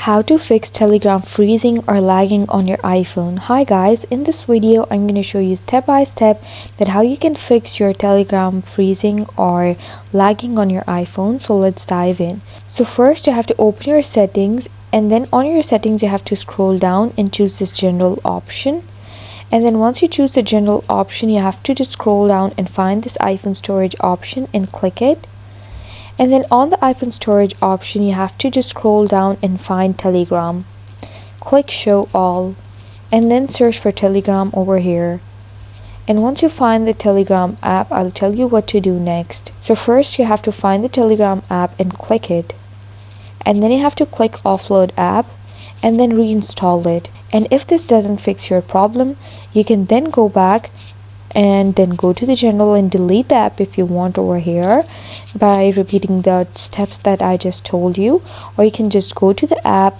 How to fix Telegram freezing or lagging on your iPhone. Hi guys, in this video I'm going to show you step by step that how you can fix your Telegram freezing or lagging on your iPhone. So let's dive in. So first you have to open your settings, and then on your settings you have to scroll down and choose this general option. And then once you choose the general option, you have to just scroll down and find this iPhone storage option and click it. And then on the iPhone storage option, you have to just scroll down and find Telegram. Click show all and then search for Telegram over here. And once you find the Telegram app, I'll tell you what to do next. So first you have to find the Telegram app and click it. And then you have to click offload app and then reinstall it. And if this doesn't fix your problem, you can then go back and then go to the general and delete the app if you want over here by repeating the steps that I just told you. Or you can just go to the app,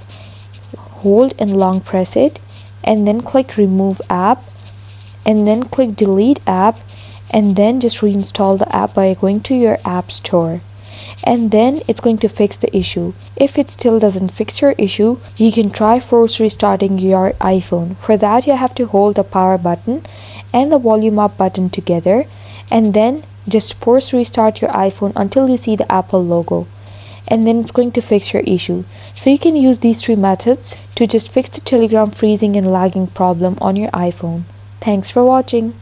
hold and long press it, and then click remove app, and then click delete app, and then just reinstall the app by going to your app store. And then it's going to fix the issue. If it still doesn't fix your issue, you can try force restarting your iPhone. For that, you have to hold the power button and the volume up button together, and then just force restart your iPhone until you see the Apple logo, and then it's going to fix your issue. So you can use these three methods to just fix the Telegram freezing and lagging problem on your iPhone. Thanks for watching.